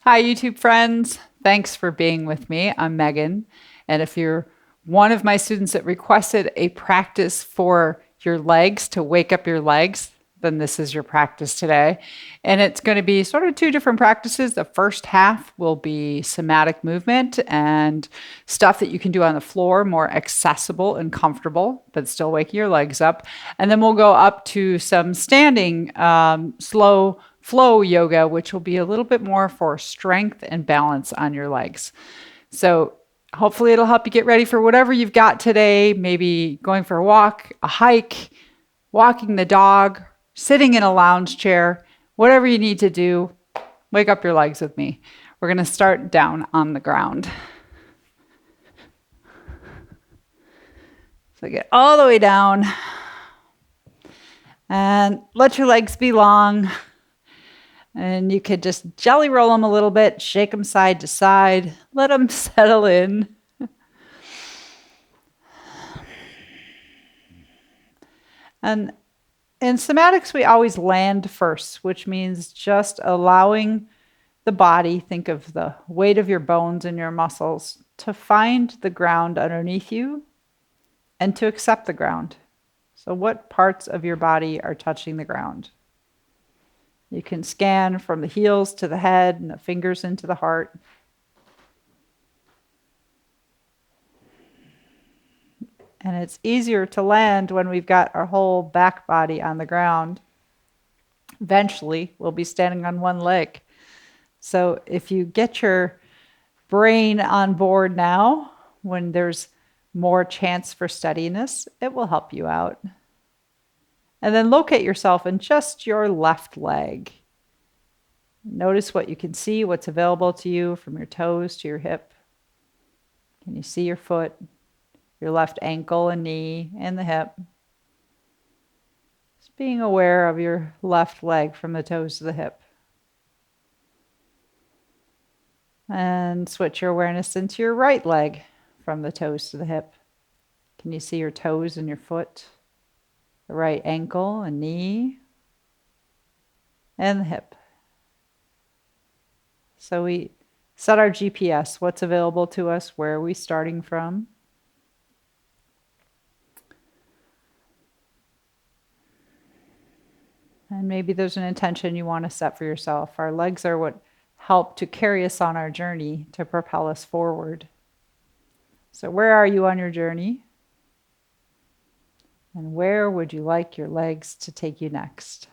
Hi, YouTube friends. Thanks for being with me. I'm Megan. And if you're one of my students that requested a practice for your legs to wake up your legs, then this is your practice today. And it's going to be sort of two different practices. The first half will be somatic movement and stuff that you can do on the floor, more accessible and comfortable, but still waking your legs up. And then we'll go up to some standing, slow flow yoga, which will be a little bit more for strength and balance on your legs. So hopefully it'll help you get ready for whatever you've got today, maybe going for a walk, a hike, walking the dog, sitting in a lounge chair, whatever you need to do. Wake up your legs with me. We're going to start down on the ground. So get all the way down and let your legs be long. And you could just jelly roll them a little bit, shake them side to side, let them settle in. And in somatics, we always land first, which means just allowing the body, think of the weight of your bones and your muscles, to find the ground underneath you and to accept the ground. So what parts of your body are touching the ground? You can scan from the heels to the head and the fingers into the heart. And it's easier to land when we've got our whole back body on the ground. Eventually, we'll be standing on one leg. So if you get your brain on board now, when there's more chance for steadiness, it will help you out. And then locate yourself in just your left leg. Notice what you can see, what's available to you from your toes to your hip. Can you see your foot, your left ankle and knee, and the hip? Just being aware of your left leg from the toes to the hip. And switch your awareness into your right leg from the toes to the hip. Can you see your toes and your foot? The right ankle and knee, and the hip. So we set our GPS, what's available to us, where are we starting from? And maybe there's an intention you want to set for yourself. Our legs are what help to carry us on our journey, to propel us forward. So where are you on your journey? And where would you like your legs to take you next?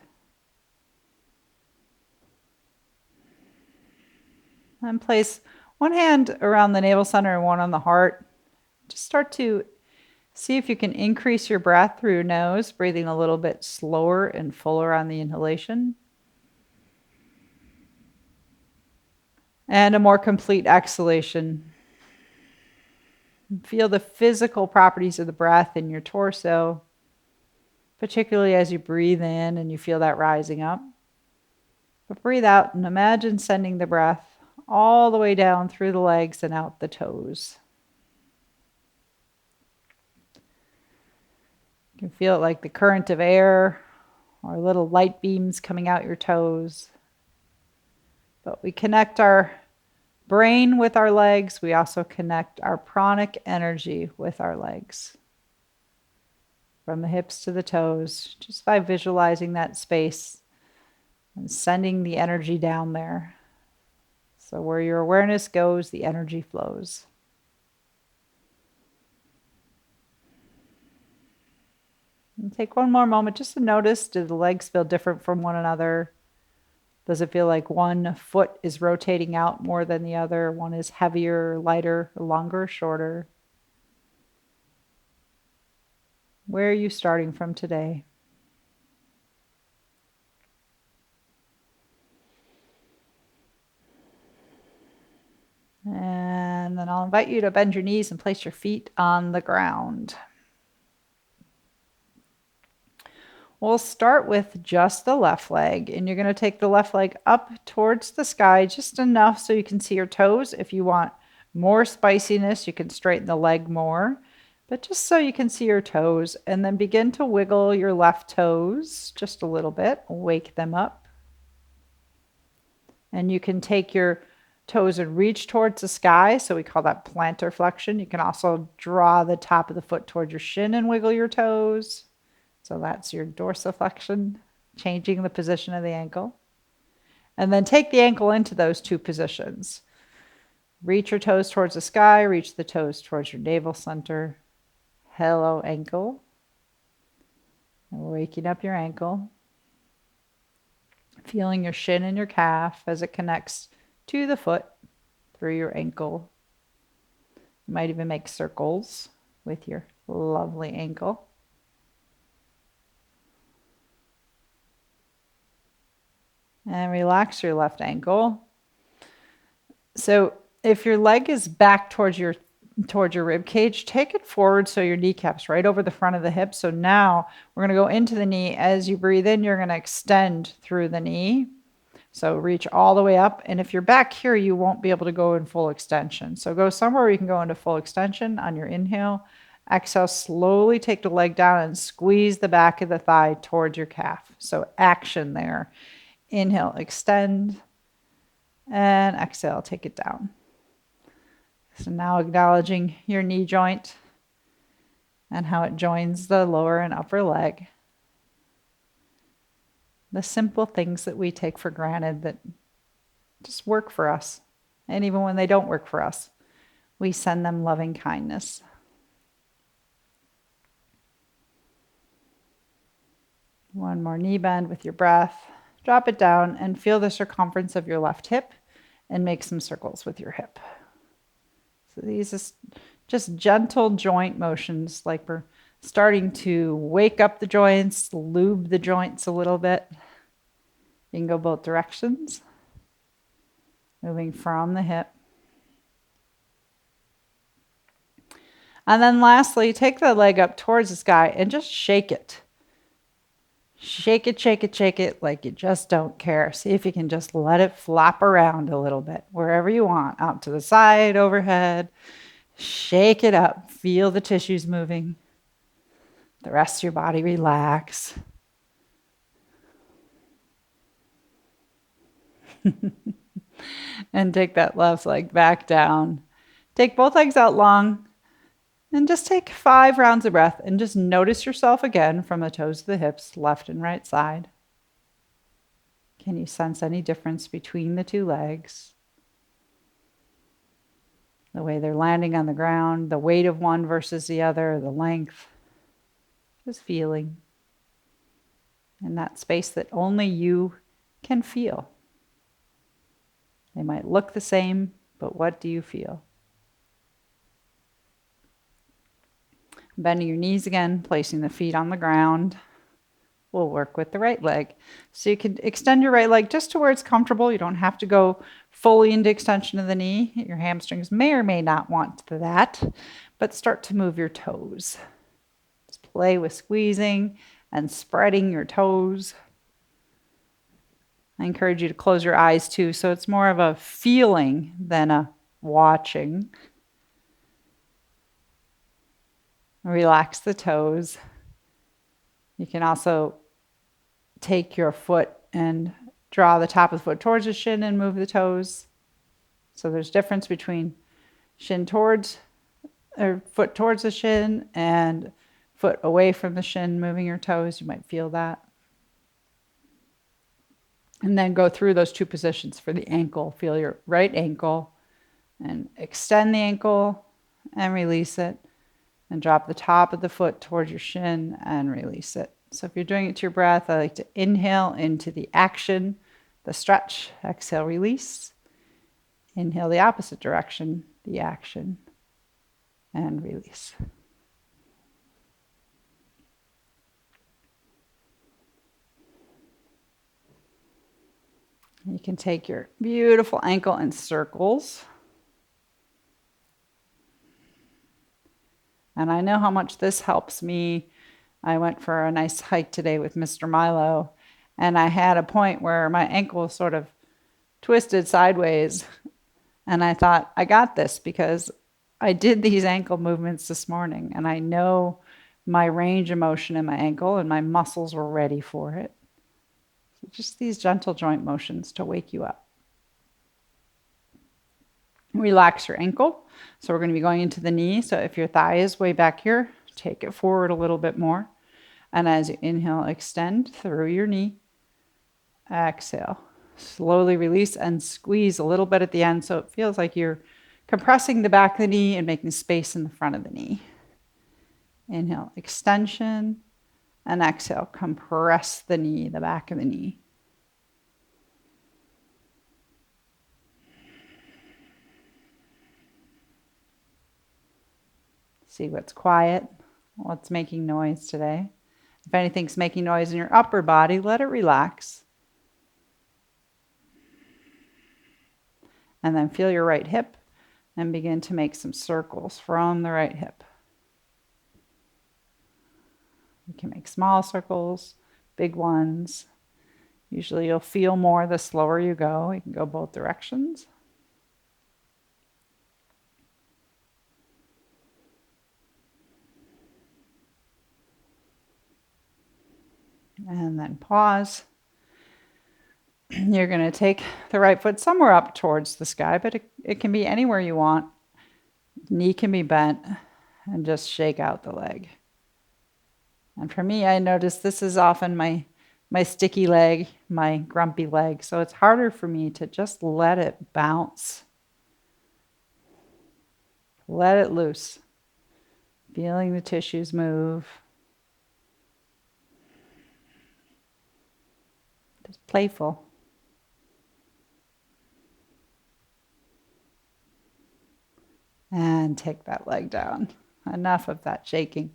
And place one hand around the navel center and one on the heart. Just start to see if you can increase your breath through your nose, breathing a little bit slower and fuller on the inhalation. And a more complete exhalation. Feel the physical properties of the breath in your torso, particularly as you breathe in and you feel that rising up. But breathe out and imagine sending the breath all the way down through the legs and out the toes. You can feel it like the current of air or little light beams coming out your toes. But we connect our brain with our legs. We also connect our pranic energy with our legs. From the hips to the toes, just by visualizing that space and sending the energy down there. So where your awareness goes, the energy flows. And take one more moment just to notice, do the legs feel different from one another? Does it feel like one foot is rotating out more than the other? One is heavier, lighter, longer, shorter? Where are you starting from today? And then I'll invite you to bend your knees and place your feet on the ground. We'll start with just the left leg, and you're going to take the left leg up towards the sky just enough so you can see your toes. If you want more spiciness, you can straighten the leg more, but just so you can see your toes, and then begin to wiggle your left toes just a little bit, wake them up. And you can take your toes would reach towards the sky, so we call that plantar flexion. You can also draw the top of the foot towards your shin and wiggle your toes. So that's your dorsiflexion, changing the position of the ankle. And then take the ankle into those two positions. Reach your toes towards the sky, reach the toes towards your navel center. Hello, ankle. And waking up your ankle. Feeling your shin and your calf as it connects to the foot through your ankle. You might even make circles with your lovely ankle. And relax your left ankle. So if your leg is back towards your rib cage, take it forward so your kneecap's right over the front of the hip. So now we're going to go into the knee. As you breathe in, you're going to extend through the knee. So reach all the way up. And if you're back here, you won't be able to go in full extension. So go somewhere where you can go into full extension on your inhale. Exhale, slowly take the leg down and squeeze the back of the thigh towards your calf. So action there. Inhale, extend. And exhale, take it down. So now acknowledging your knee joint and how it joins the lower and upper leg. The simple things that we take for granted that just work for us. And even when they don't work for us, we send them loving kindness. One more knee bend with your breath. Drop it down and feel the circumference of your left hip and make some circles with your hip. So these are just gentle joint motions, like we're starting to wake up the joints, lube the joints a little bit. You can go both directions, moving from the hip. And then lastly, take the leg up towards the sky and just shake it. Shake it, shake it, shake it like you just don't care. See if you can just let it flop around a little bit, wherever you want, out to the side, overhead. Shake it up. Feel the tissues moving. The rest of your body relax. And take that left leg back down. Take both legs out long. And just take 5 rounds of breath and just notice yourself again from the toes to the hips, left and right side. Can you sense any difference between the two legs? The way they're landing on the ground, the weight of one versus the other, the length. Just feeling in that space that only you can feel. They might look the same, but what do you feel? Bending your knees again, placing the feet on the ground. We'll work with the right leg. So you can extend your right leg just to where it's comfortable. You don't have to go fully into extension of the knee. Your hamstrings may or may not want that, but start to move your toes. Just play with squeezing and spreading your toes. I encourage you to close your eyes too, so it's more of a feeling than a watching. Relax the toes. You can also take your foot and draw the top of the foot towards the shin and move the toes. So there's difference between shin towards, or foot towards the shin and foot away from the shin, moving your toes. You might feel that. And then go through those two positions for the ankle. Feel your right ankle and extend the ankle and release it. And drop the top of the foot towards your shin and release it. So if you're doing it to your breath, I like to inhale into the action, the stretch, exhale, release. Inhale the opposite direction, the action, and release. You can take your beautiful ankle in circles. And I know how much this helps me. I went for a nice hike today with Mr. Milo, and I had a point where my ankle was sort of twisted sideways. And I thought, I got this because I did these ankle movements this morning, and I know my range of motion in my ankle, and my muscles were ready for it. So just these gentle joint motions to wake you up. Relax your ankle. So we're going to be going into the knee. So if your thigh is way back here, take it forward a little bit more. And as you inhale, extend through your knee. Exhale. Slowly release and squeeze a little bit at the end so it feels like you're compressing the back of the knee and making space in the front of the knee. Inhale, extension, and exhale, compress the knee, the back of the knee. See what's quiet, what's making noise today. If anything's making noise in your upper body, let it relax. And then feel your right hip and begin to make some circles from the right hip. You can make small circles, big ones. Usually you'll feel more the slower you go. You can go both directions. And then pause. You're going to take the right foot somewhere up towards the sky, but it can be anywhere you want. Knee can be bent, and just shake out the leg. And for me, I notice this is often my sticky leg, my grumpy leg. So it's harder for me to just let it bounce. Let it loose. Feeling the tissues move. Just playful. And take that leg down. Enough of that shaking.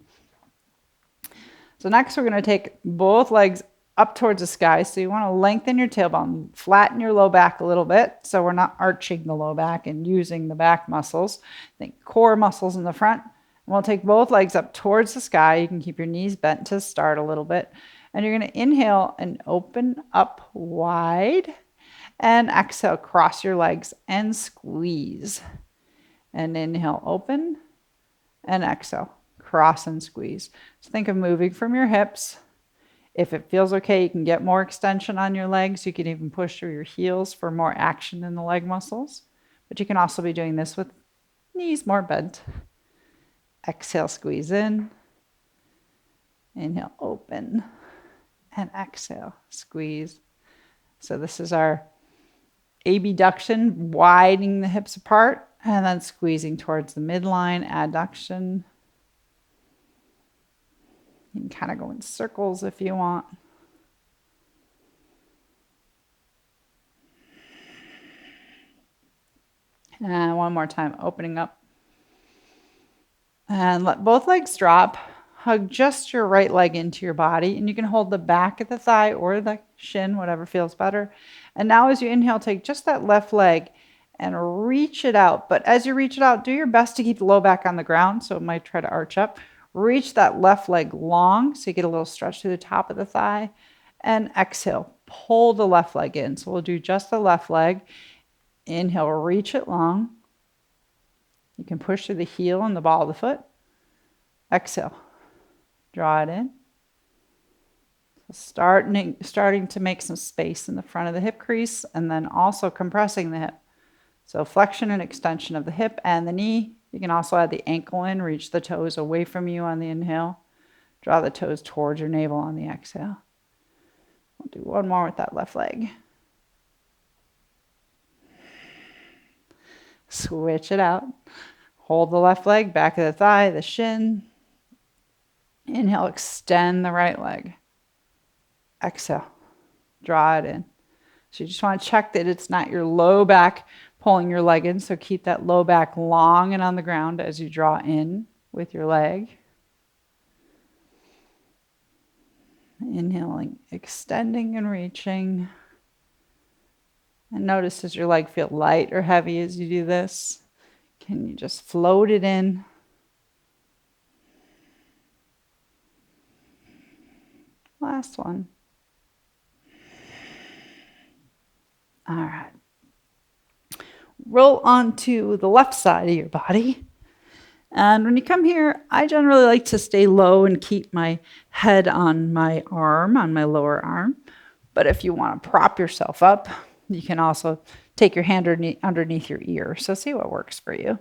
So next we're going to take both legs up towards the sky. So you want to lengthen your tailbone, flatten your low back a little bit so we're not arching the low back and using the back muscles. Think core muscles in the front. And we'll take both legs up towards the sky. You can keep your knees bent to start a little bit. And you're going to inhale and open up wide. And exhale, cross your legs and squeeze. And inhale, open, and exhale, cross and squeeze. So think of moving from your hips. If it feels okay, you can get more extension on your legs. You can even push through your heels for more action in the leg muscles. But you can also be doing this with knees more bent. Exhale, squeeze in. Inhale, open, and exhale, squeeze. So this is our abduction, widening the hips apart. And then squeezing towards the midline, adduction. You can kind of go in circles if you want. And one more time, opening up. And let both legs drop. Hug just your right leg into your body. And you can hold the back of the thigh or the shin, whatever feels better. And now as you inhale, take just that left leg and reach it out. But as you reach it out, do your best to keep the low back on the ground. So it might try to arch up. Reach that left leg long so you get a little stretch through the top of the thigh. And exhale, pull the left leg in. So we'll do just the left leg. Inhale, reach it long. You can push through the heel and the ball of the foot. Exhale, draw it in. So starting to make some space in the front of the hip crease and then also compressing the hip. So flexion and extension of the hip and the knee. You can also add the ankle in, reach the toes away from you on the inhale. Draw the toes towards your navel on the exhale. We'll do one more with that left leg. Switch it out. Hold the left leg, back of the thigh, the shin. Inhale, extend the right leg. Exhale, draw it in. So you just want to check that it's not your low back pulling your leg in. So keep that low back long and on the ground as you draw in with your leg. Inhaling, extending and reaching. And notice, does your leg feel light or heavy as you do this? Can you just float it in? Last one. All right. Roll onto the left side of your body. And when you come here, I generally like to stay low and keep my head on my arm, on my lower arm. But if you want to prop yourself up, You can also take your hand underneath your ear. So see what works for you.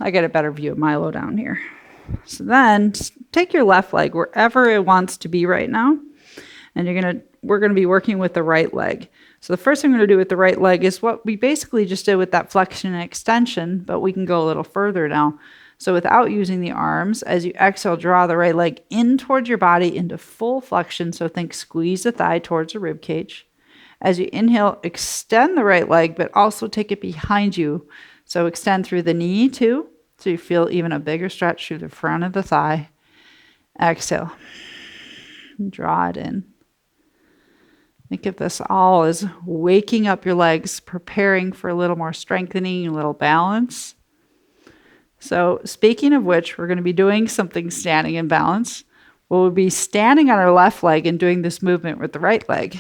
I get a better view of Milo down here. So then take your left leg wherever it wants to be right now. And we're gonna be working with the right leg. So the first thing I'm gonna do with the right leg is what we basically just did with that flexion and extension, but we can go a little further now. So without using the arms, as you exhale, draw the right leg in towards your body into full flexion. So think squeeze the thigh towards the rib cage. As you inhale, extend the right leg, but also take it behind you. So extend through the knee too. So you feel even a bigger stretch through the front of the thigh. Exhale. Draw it in. Think of this all as waking up your legs, preparing for a little more strengthening, a little balance. So speaking of which, we're going to be doing something standing in balance. We'll be standing on our left leg and doing this movement with the right leg.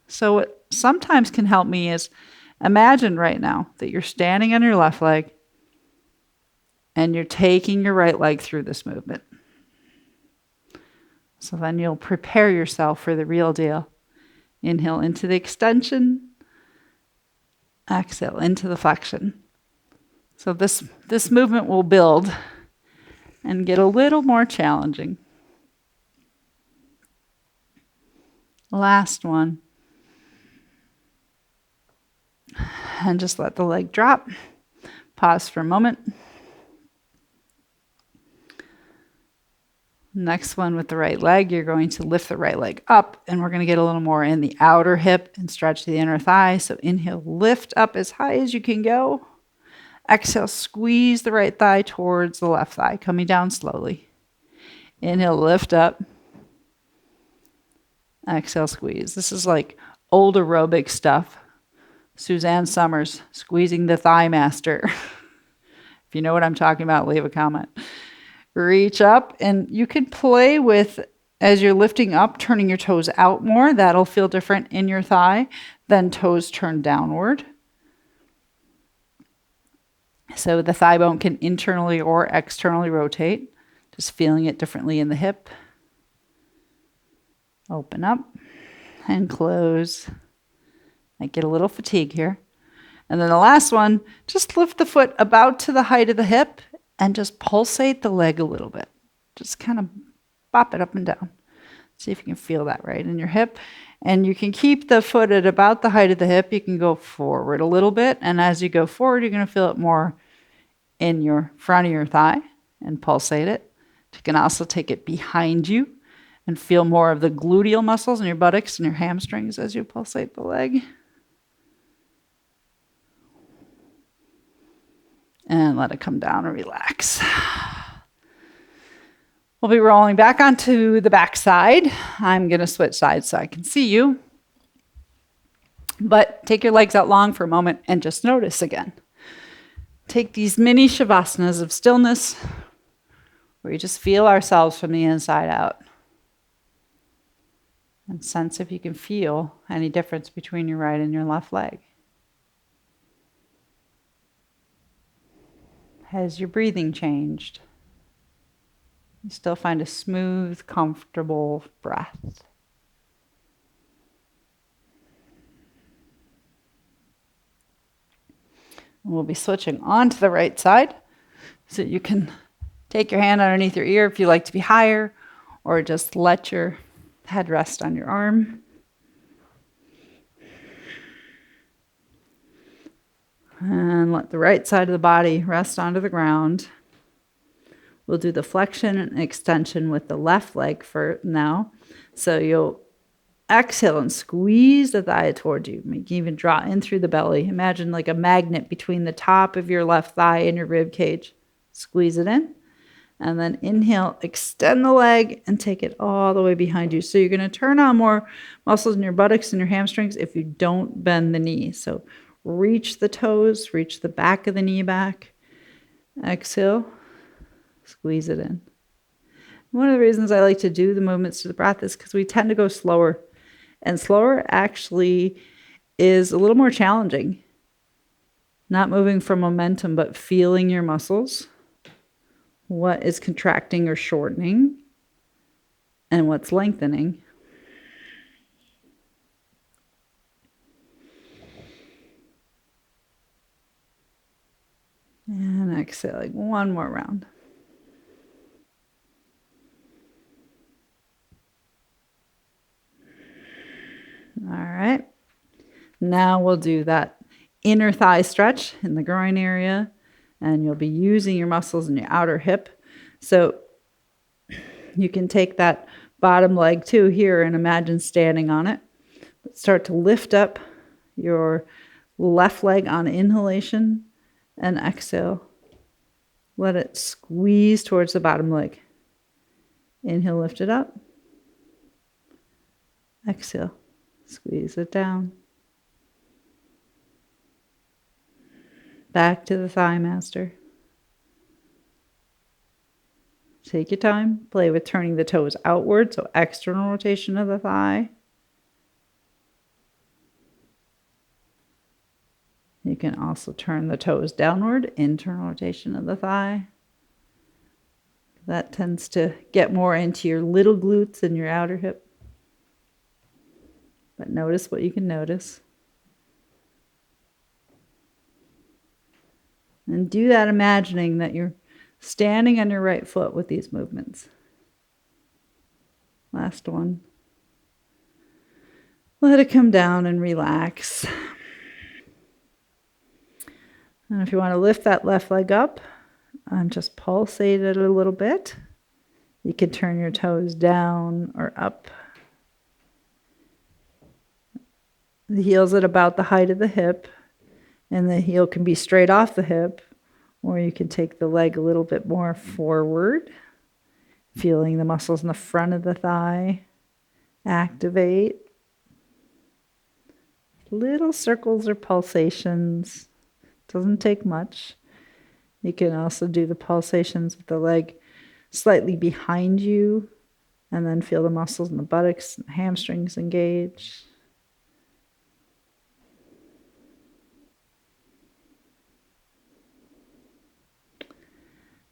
So what sometimes can help me is imagine right now that you're standing on your left leg and you're taking your right leg through this movement. So then you'll prepare yourself for the real deal. Inhale into the extension. Exhale into the flexion. So this movement will build and get a little more challenging. Last one. And just let the leg drop. Pause for a moment. Next one with the right leg, you're going to lift the right leg up, and we're going to get a little more in the outer hip and stretch the inner thigh. So inhale, lift up as high as you can go. Exhale, squeeze the right thigh towards the left thigh, coming down slowly. Inhale, lift up. Exhale, squeeze. This is like old aerobic stuff. Suzanne Summers, squeezing the thigh master. If you know what I'm talking about, leave a comment. Reach up, and you can play with, as you're lifting up, turning your toes out more. That'll feel different in your thigh than toes turned downward. So the thigh bone can internally or externally rotate, just feeling it differently in the hip. Open up and close. Might get a little fatigue here. And then the last one, just lift the foot about to the height of the hip and just pulsate the leg a little bit. Just kind of bop it up and down. See if you can feel that right in your hip. And you can keep the foot at about the height of the hip. You can go forward a little bit. And as you go forward, you're going to feel it more in your front of your thigh and pulsate it. You can also take it behind you and feel more of the gluteal muscles in your buttocks and your hamstrings as you pulsate the leg. And let it come down and relax. We'll be rolling back onto the back side. I'm going to switch sides so I can see you. But take your legs out long for a moment and just notice again. Take these mini shavasanas of stillness where we just feel ourselves from the inside out. And sense if you can feel any difference between your right and your left leg. Has your breathing changed? You still find a smooth, comfortable breath. We'll be switching on to the right side so you can take your hand underneath your ear if you like to be higher, or just let your head rest on your arm. And let the right side of the body rest onto the ground. We'll do the flexion and extension with the left leg for now. So you'll exhale and squeeze the thigh toward you. You can even draw in through the belly. Imagine like a magnet between the top of your left thigh and your rib cage. Squeeze it in. And then inhale, extend the leg and take it all the way behind you. So you're going to turn on more muscles in your buttocks and your hamstrings if you don't bend the knee. So reach the toes, reach the back of the knee back. Exhale, squeeze it in. One of the reasons I like to do the movements to the breath is because we tend to go slower. And slower actually is a little more challenging. Not moving from momentum, but feeling your muscles. What is contracting or shortening, and what's lengthening. exhaling. One more round. All right. Now we'll do that inner thigh stretch in the groin area, and you'll be using your muscles in your outer hip. So you can take that bottom leg too here and imagine standing on it. Start to lift up your left leg on inhalation and exhale. Let it squeeze towards the bottom leg. Inhale, lift it up. Exhale, squeeze it down. Back to the thigh master. Take your time. Play with turning the toes outward, so external rotation of the thigh. You can also turn the toes downward, internal rotation of the thigh. That tends to get more into your little glutes and your outer hip. But notice what you can notice. And do that imagining that you're standing on your right foot with these movements. Last one. Let it come down and relax. And if you want to lift that left leg up and just pulsate it a little bit, you can turn your toes down or up. The heel's at about the height of the hip, and the heel can be straight off the hip, or you can take the leg a little bit more forward, feeling the muscles in the front of the thigh activate. Little circles or pulsations. Doesn't take much. You can also do the pulsations with the leg slightly behind you, and then feel the muscles in the buttocks and hamstrings engage.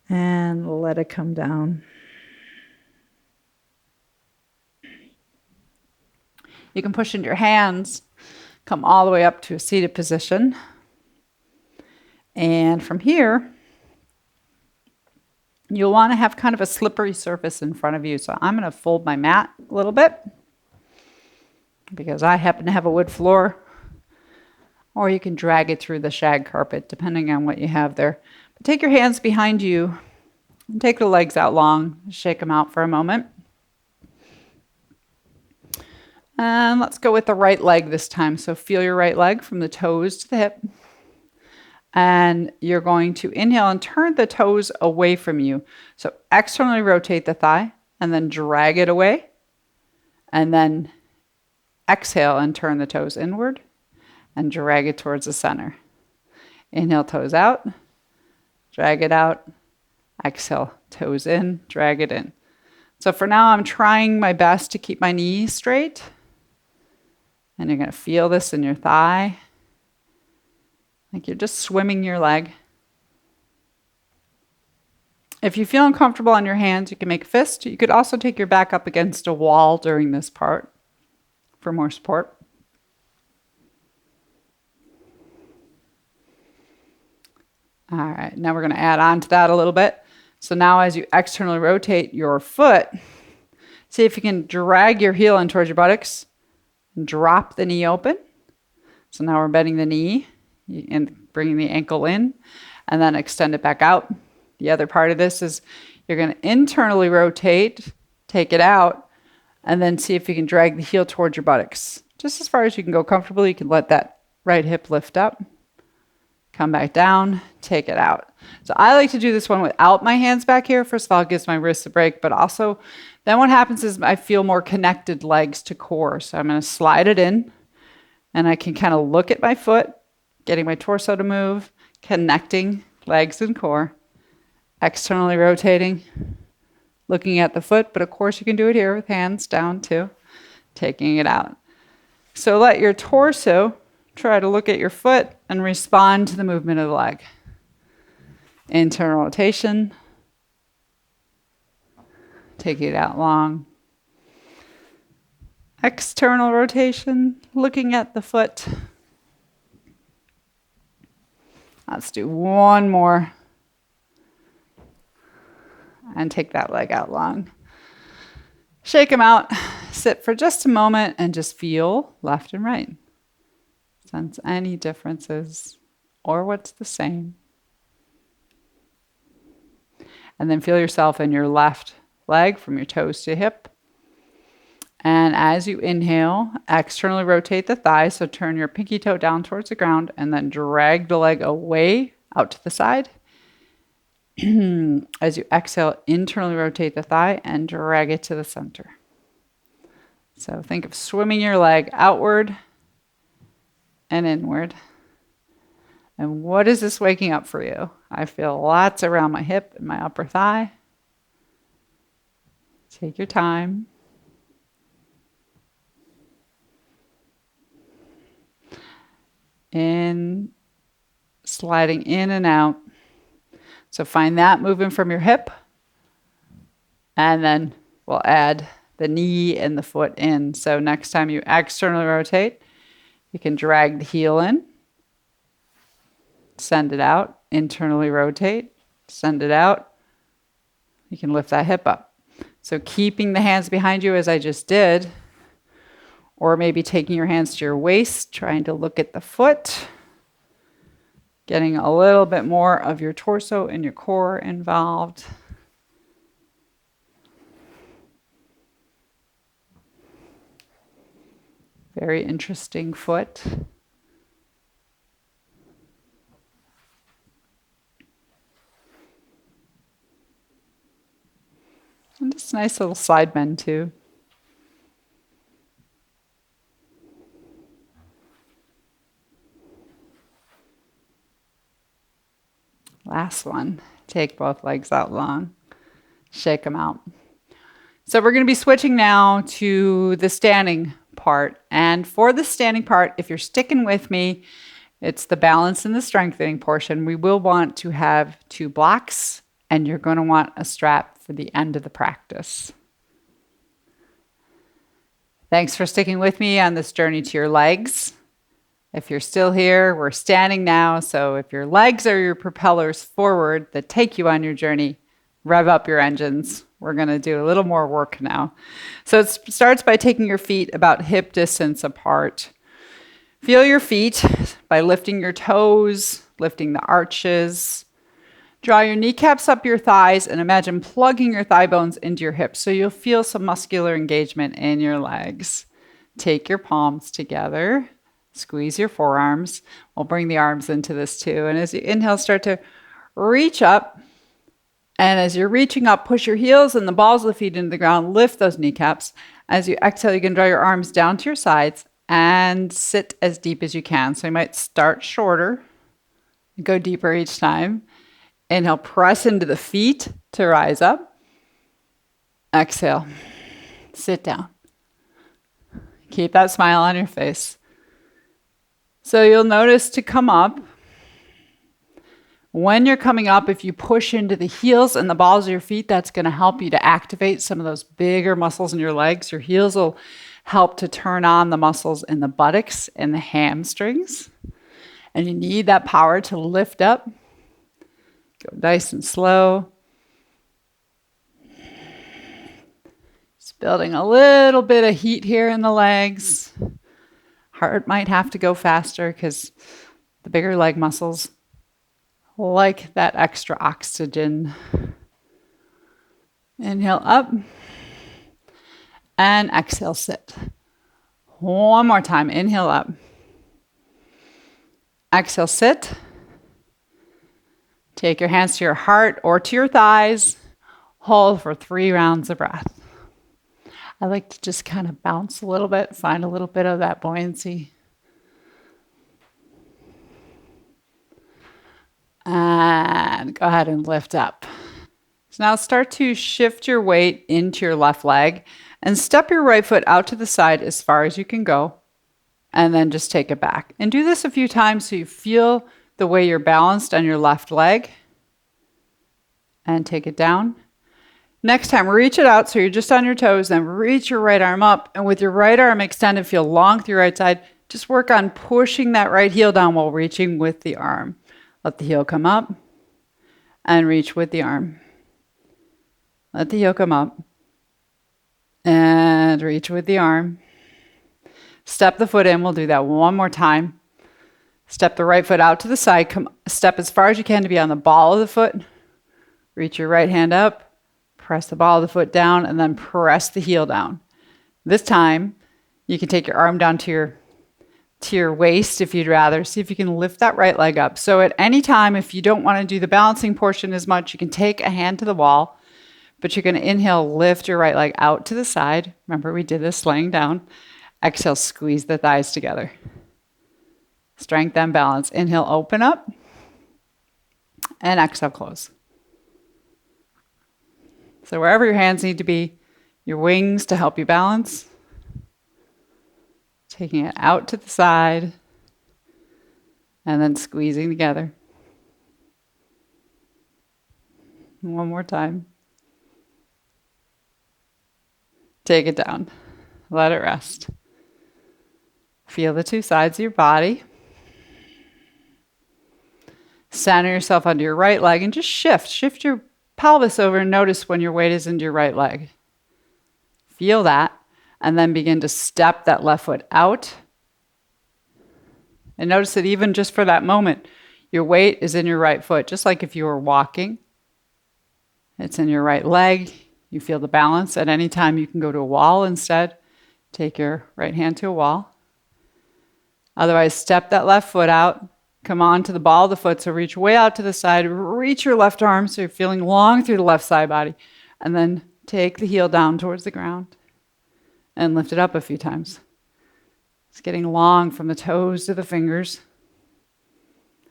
And let it come down. You can push into your hands, come all the way up to a seated position. And from here, you'll want to have kind of a slippery surface in front of you. So I'm going to fold my mat a little bit because I happen to have a wood floor. Or you can drag it through the shag carpet, depending on what you have there. But take your hands behind you and take the legs out long. Shake them out for a moment. And let's go with the right leg this time. So feel your right leg from the toes to the hip. And you're going to inhale and turn the toes away from you. So externally rotate the thigh and then drag it away. And then exhale and turn the toes inward and drag it towards the center. Inhale, toes out, drag it out. Exhale, toes in, drag it in. So for now, I'm trying my best to keep my knees straight. And you're going to feel this in your thigh. Like you're just swimming your leg. If you feel uncomfortable on your hands, you can make a fist. You could also take your back up against a wall during this part for more support. All right, now we're going to add on to that a little bit. So now as you externally rotate your foot, see if you can drag your heel in towards your buttocks and drop the knee open. So now we're bending the knee and bringing the ankle in and then extend it back out. The other part of this is you're going to internally rotate, take it out, and then see if you can drag the heel towards your buttocks. Just as far as you can go comfortably. You can let that right hip lift up. Come back down, take it out. So I like to do this one without my hands back here. First of all, it gives my wrists a break, but also then what happens is I feel more connected legs to core. So I'm going to slide it in and I can kind of look at my foot, getting my torso to move, connecting legs and core, externally rotating, looking at the foot, but of course you can do it here with hands down too, taking it out. So let your torso try to look at your foot and respond to the movement of the leg. Internal rotation. Take it out long. External rotation, looking at the foot. Let's do one more. and take that leg out long. Shake them out, sit for just a moment, and just feel left and right. Sense any differences or what's the same. And then feel yourself in your left leg from your toes to hip. And as you inhale, externally rotate the thigh. So turn your pinky toe down towards the ground and then drag the leg away out to the side. As you exhale, internally rotate the thigh and drag it to the center. So think of swimming your leg outward and inward. And what is this waking up for you? I feel lots around my hip and my upper thigh. Take your time. In, sliding in and out. So find that moving from your hip. And then we'll add the knee and the foot in. So next time you externally rotate, you can drag the heel in, send it out, internally rotate, send it out. You can lift that hip up. So keeping the hands behind you as I just did, or maybe taking your hands to your waist, trying to look at the foot, getting a little bit more of your torso and your core involved. Very interesting foot. And just a nice little side bend too. Last one. Take both legs out long. Shake them out. So we're going to be switching now to the standing part. And for the standing part, if you're sticking with me, it's the balance and the strengthening portion. We will want to have 2 blocks, and you're going to want a strap for the end of the practice. Thanks for sticking with me on this journey to your legs. If you're still here, we're standing now. So if your legs are your propellers forward that take you on your journey, rev up your engines. We're going to do a little more work now. So it starts by taking your feet about hip distance apart. Feel your feet by lifting your toes, lifting the arches. Draw your kneecaps up your thighs and imagine plugging your thigh bones into your hips so you'll feel some muscular engagement in your legs. Take your palms together. Squeeze your forearms. We'll bring the arms into this too. And as you inhale, start to reach up. And as you're reaching up, push your heels and the balls of the feet into the ground. Lift those kneecaps. As you exhale, you can draw your arms down to your sides and sit as deep as you can. So you might start shorter, go deeper each time. Inhale, press into the feet to rise up. Exhale, sit down. Keep that smile on your face. So you'll notice to come up. When you're coming up, if you push into the heels and the balls of your feet, that's going to help you to activate some of those bigger muscles in your legs. Your heels will help to turn on the muscles in the buttocks and the hamstrings. And you need that power to lift up. Go nice and slow. Just building a little bit of heat here in the legs. Heart might have to go faster because the bigger leg muscles like that extra oxygen. Inhale up and exhale, sit. One more time. Inhale up. Exhale, sit. Take your hands to your heart or to your thighs. Hold for 3 rounds of breath. I like to just kind of bounce a little bit, find a little bit of that buoyancy. And go ahead and lift up. So now start to shift your weight into your left leg and step your right foot out to the side as far as you can go. And then just take it back. And do this a few times so you feel the way you're balanced on your left leg. And take it down. Next time, reach it out so you're just on your toes. Then reach your right arm up. And with your right arm extended, feel long through your right side. Just work on pushing that right heel down while reaching with the arm. Let the heel come up and reach with the arm. Let the heel come up. And reach with the arm. Step the foot in. We'll do that one more time. Step the right foot out to the side. Step as far as you can to be on the ball of the foot. Reach your right hand up. Press the ball of the foot down and then press the heel down. This time, you can take your arm down to your waist if you'd rather. See if you can lift that right leg up. So at any time, if you don't want to do the balancing portion as much, you can take a hand to the wall, but you're going to inhale, lift your right leg out to the side. Remember, we did this laying down. Exhale, squeeze the thighs together. Strength and balance. Inhale, open up. And exhale, close. So wherever your hands need to be, your wings to help you balance. Taking it out to the side. And then squeezing together. One more time. Take it down. Let it rest. Feel the two sides of your body. Center yourself onto your right leg and just shift. Shift your pelvis over and notice when your weight is into your right leg. Feel that. And then begin to step that left foot out. And notice that even just for that moment, your weight is in your right foot. Just like if you were walking, it's in your right leg. You feel the balance. At any time, you can go to a wall instead. Take your right hand to a wall. Otherwise, step that left foot out. Come on to the ball of the foot. So reach way out to the side. Reach your left arm so you're feeling long through the left side body. And then take the heel down towards the ground. And lift it up a few times. It's getting long from the toes to the fingers.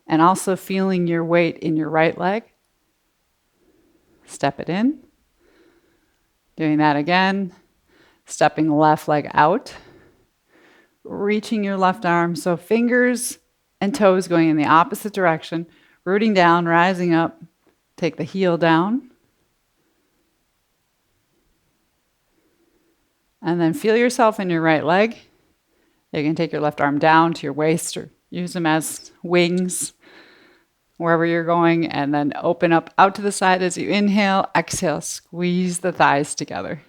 And also feeling your weight in your right leg. Step it in. Doing that again. Stepping the left leg out. Reaching your left arm. So fingers and toes going in the opposite direction. Rooting down, rising up. Take the heel down. And then feel yourself in your right leg. You can take your left arm down to your waist or use them as wings wherever you're going. And then open up out to the side as you inhale. Exhale, squeeze the thighs together.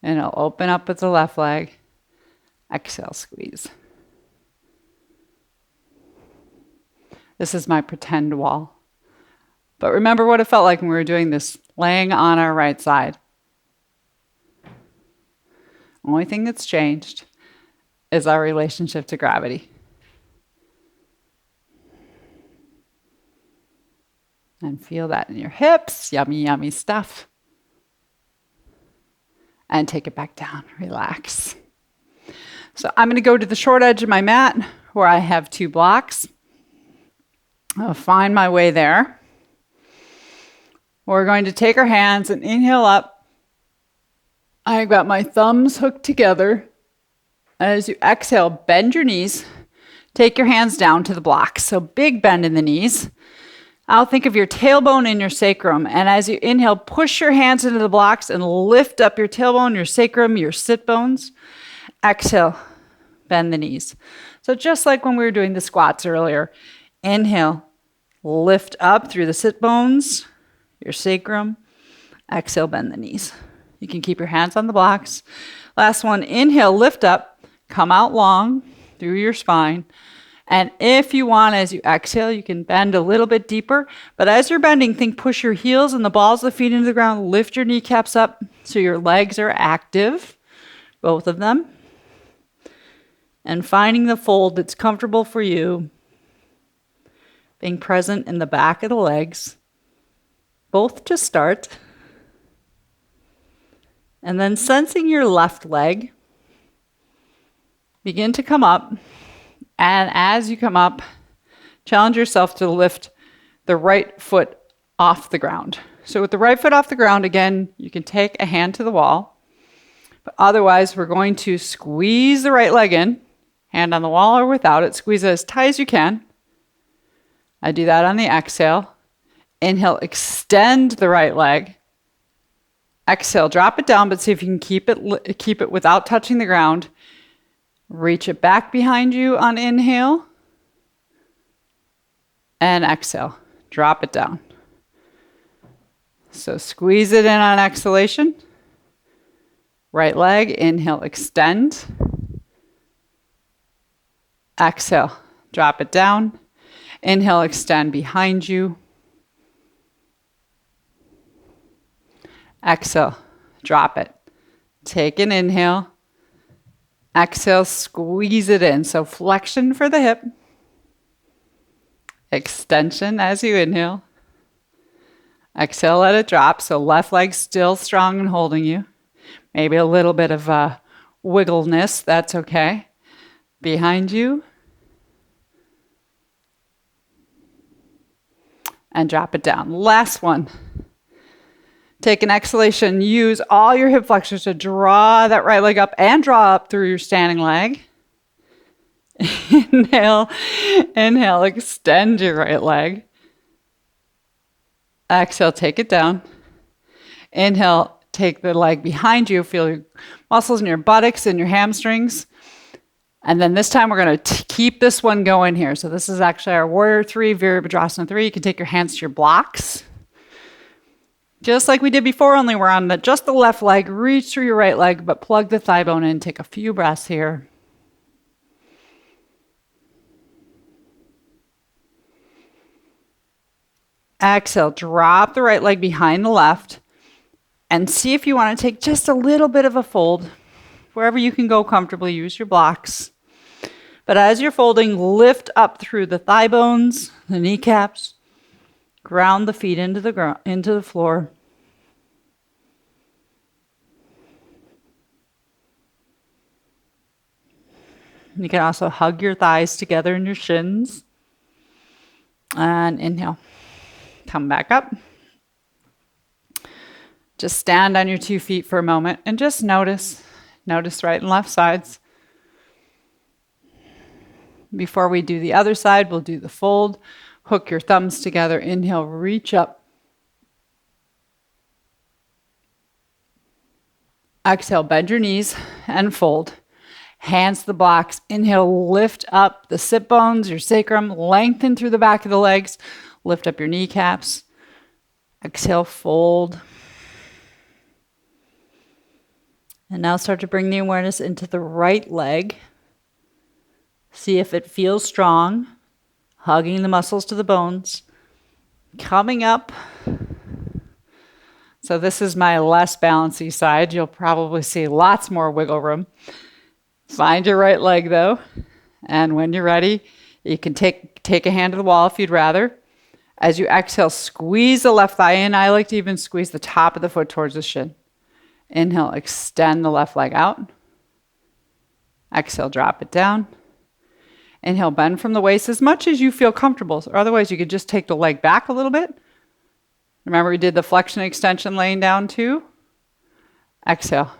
And it'll open up with the left leg. Exhale, squeeze. This is my pretend wall. But remember what it felt like when we were doing this, laying on our right side. Only thing that's changed is our relationship to gravity. And feel that in your hips. Yummy, yummy stuff. And take it back down. Relax. So I'm going to go to the short edge of my mat where I have 2 blocks. I'll find my way there. We're going to take our hands and inhale up. I've got my thumbs hooked together. As you exhale, bend your knees. Take your hands down to the blocks. So big bend in the knees. I'll think of your tailbone in your sacrum. And as you inhale, push your hands into the blocks and lift up your tailbone, your sacrum, your sit bones. Exhale, bend the knees. So just like when we were doing the squats earlier, inhale, lift up through the sit bones, your sacrum. Exhale, bend the knees. You can keep your hands on the blocks. Last one, inhale, lift up, come out long through your spine. And if you want, as you exhale, you can bend a little bit deeper. But as you're bending, think push your heels and the balls of the feet into the ground. Lift your kneecaps up so your legs are active, both of them. And finding the fold that's comfortable for you. Being present in the back of the legs, both to start. And then sensing your left leg, begin to come up. And as you come up, challenge yourself to lift the right foot off the ground. So with the right foot off the ground, again, you can take a hand to the wall. But otherwise, we're going to squeeze the right leg in, hand on the wall or without it. Squeeze it as tight as you can. I do that on the exhale. Inhale, extend the right leg. Exhale, drop it down, but see if you can keep it without touching the ground. Reach it back behind you on inhale. And exhale, drop it down. So squeeze it in on exhalation. Right leg, inhale, extend. Exhale, drop it down. Inhale, extend behind you. Exhale, drop it. Take an inhale. Exhale, squeeze it in. So flexion for the hip. Extension as you inhale. Exhale, let it drop. So left leg still strong and holding you. Maybe a little bit of wiggleness. That's okay. Behind you. And drop it down. Last one. Take an exhalation. Use all your hip flexors to draw that right leg up and draw up through your standing leg. Inhale, inhale, extend your right leg. Exhale, take it down. Inhale, take the leg behind you. Feel your muscles in your buttocks and your hamstrings. And then this time we're going to keep this one going here. So this is actually our Warrior 3, Virabhadrasana 3. You can take your hands to your blocks. Just like we did before, only we're on just the left leg. Reach through your right leg, but plug the thigh bone in. Take a few breaths here. Exhale, drop the right leg behind the left. And see if you want to take just a little bit of a fold. Wherever you can go comfortably, use your blocks. But as you're folding, lift up through the thigh bones, the kneecaps. Ground the feet into the floor. You can also hug your thighs together in your shins. And inhale. Come back up. Just stand on your 2 feet for a moment and just notice. Notice right and left sides. Before we do the other side, we'll do the fold. Hook your thumbs together. Inhale, reach up. Exhale, bend your knees and fold. Hands to the blocks. Inhale, lift up the sit bones, your sacrum. Lengthen through the back of the legs. Lift up your kneecaps. Exhale, fold. And now start to bring the awareness into the right leg. See if it feels strong. Hugging the muscles to the bones. Coming up. So this is my less balancy side. You'll probably see lots more wiggle room. Find your right leg though. And when you're ready, you can take a hand to the wall if you'd rather. As you exhale, squeeze the left thigh in. I like to even squeeze the top of the foot towards the shin. Inhale, extend the left leg out. Exhale, drop it down. Inhale, bend from the waist as much as you feel comfortable. Or otherwise, you could just take the leg back a little bit. Remember, we did the flexion extension laying down too. Exhale.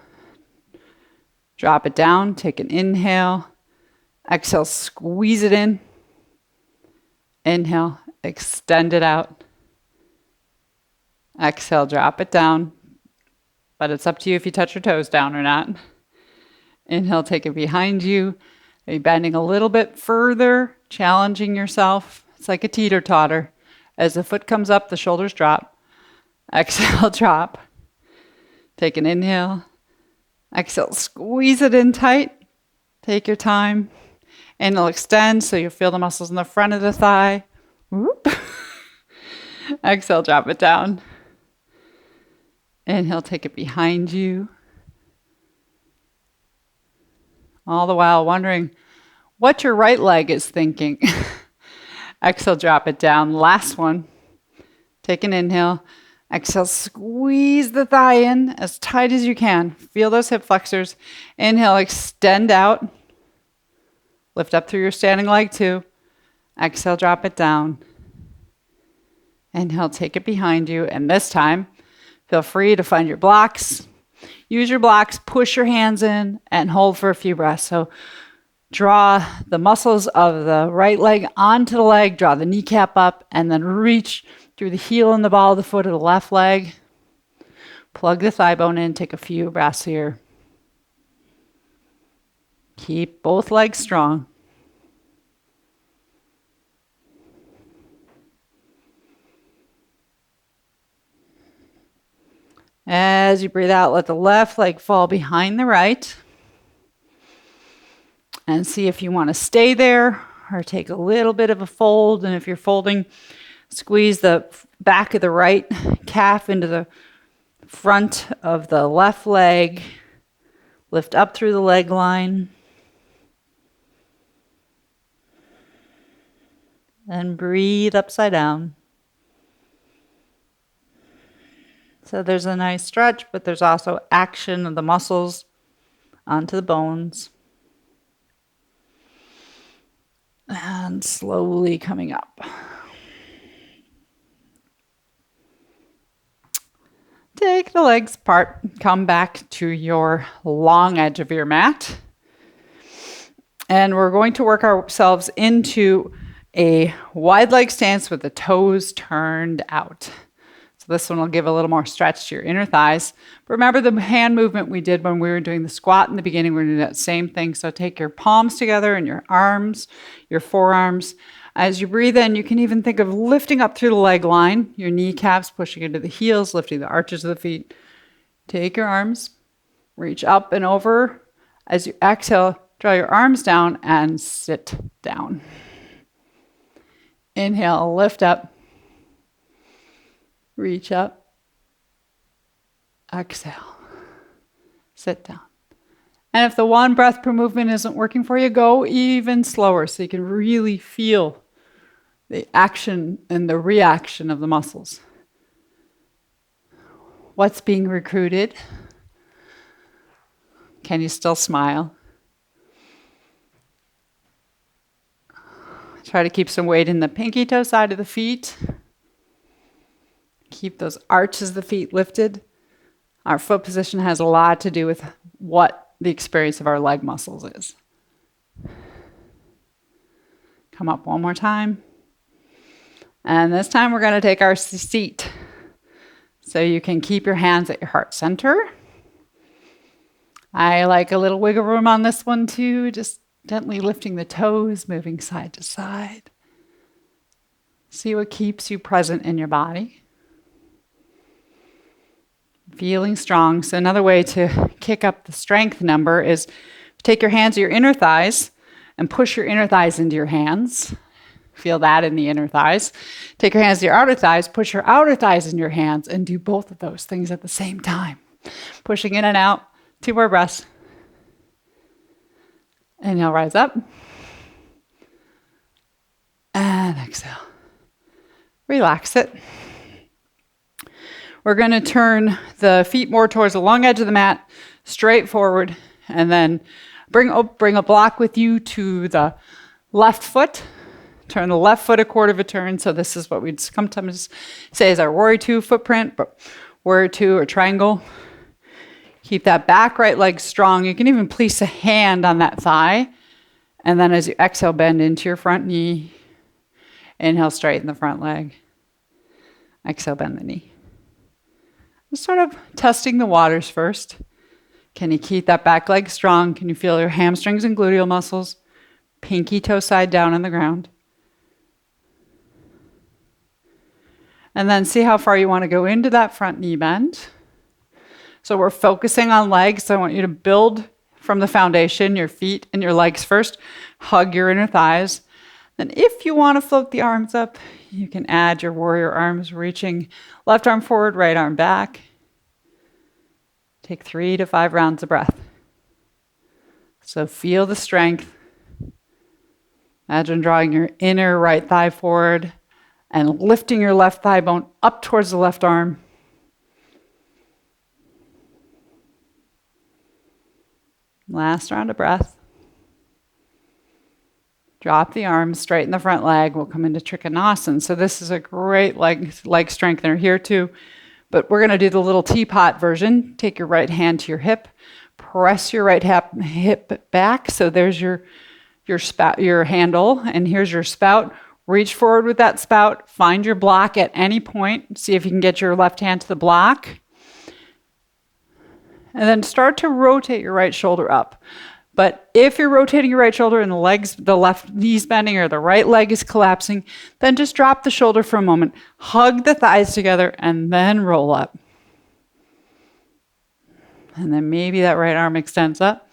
Drop it down. Take an inhale. Exhale, squeeze it in. Inhale, extend it out. Exhale, drop it down. But it's up to you if you touch your toes down or not. Inhale, take it behind you. Are you bending a little bit further, challenging yourself? It's like a teeter-totter. As the foot comes up, the shoulders drop. Exhale, drop. Take an inhale. Exhale, squeeze it in tight. Take your time. Inhale, extend so you feel the muscles in the front of the thigh. Whoop. Exhale, drop it down. Inhale, take it behind you. All the while wondering what your right leg is thinking. Exhale, drop it down. Last one. Take an inhale. Exhale, squeeze the thigh in as tight as you can. Feel those hip flexors. Inhale, extend out. Lift up through your standing leg too. Exhale, drop it down. Inhale, take it behind you. And this time, feel free to find your blocks. Use your blocks, push your hands in, and hold for a few breaths. So draw the muscles of the right leg onto the leg, draw the kneecap up, and then reach through the heel and the ball of the foot of the left leg. Plug the thigh bone in, take a few breaths here. Keep both legs strong. As you breathe out, let the left leg fall behind the right. And see if you want to stay there or take a little bit of a fold. And if you're folding, squeeze the back of the right calf into the front of the left leg. Lift up through the leg line. And breathe upside down. So there's a nice stretch, but there's also action of the muscles onto the bones. And slowly coming up. Take the legs apart, come back to your long edge of your mat. And we're going to work ourselves into a wide leg stance with the toes turned out. So this one will give a little more stretch to your inner thighs. But remember the hand movement we did when we were doing the squat in the beginning. We're going to do that same thing. So take your palms together and your arms, your forearms. As you breathe in, you can even think of lifting up through the leg line, your kneecaps pushing into the heels, lifting the arches of the feet. Take your arms, reach up and over. As you exhale, draw your arms down and sit down. Inhale, lift up. Reach up. Exhale. Sit down. And if the one breath per movement isn't working for you, go even slower so you can really feel the action and the reaction of the muscles. What's being recruited? Can you still smile? Try to keep some weight in the pinky toe side of the feet. Keep those arches of the feet lifted. Our foot position has a lot to do with what the experience of our leg muscles is. Come up one more time. And this time we're going to take our seat. So you can keep your hands at your heart center. I like a little wiggle room on this one too, just gently lifting the toes, moving side to side. See what keeps you present in your body. Feeling strong. So another way to kick up the strength number is take your hands to your inner thighs and push your inner thighs into your hands. Feel that in the inner thighs. Take your hands to your outer thighs, push your outer thighs in your hands, and do both of those things at the same time. Pushing in and out. 2 more breaths. Inhale, rise up. And exhale. Relax it. We're going to turn the feet more towards the long edge of the mat, straight forward, and then bring a block with you to the left foot. Turn the left foot a quarter of a turn. So this is what we'd sometimes say is our warrior 2 footprint, but warrior 2 or triangle. Keep that back right leg strong. You can even place a hand on that thigh. And then as you exhale, bend into your front knee. Inhale, straighten the front leg. Exhale, bend the knee. Just sort of testing the waters first. Can you keep that back leg strong? Can you feel your hamstrings and gluteal muscles? Pinky toe side down on the ground. And then see how far you want to go into that front knee bend. So we're focusing on legs. So I want you to build from the foundation, your feet and your legs first. Hug your inner thighs. Then if you want to float the arms up, you can add your warrior arms, reaching left arm forward, right arm back. Take 3 to 5 rounds of breath. So feel the strength. Imagine drawing your inner right thigh forward and lifting your left thigh bone up towards the left arm. Last round of breath. Drop the arms, straighten the front leg. We'll come into Trikonasana. So this is a great leg strengthener here too. But we're going to do the little teapot version. Take your right hand to your hip. Press your right hip back. So there's your spout, your handle, and here's your spout. Reach forward with that spout. Find your block at any point. See if you can get your left hand to the block. And then start to rotate your right shoulder up. But if you're rotating your right shoulder and the left knee's bending or the right leg is collapsing, then just drop the shoulder for a moment. Hug the thighs together and then roll up. And then maybe that right arm extends up.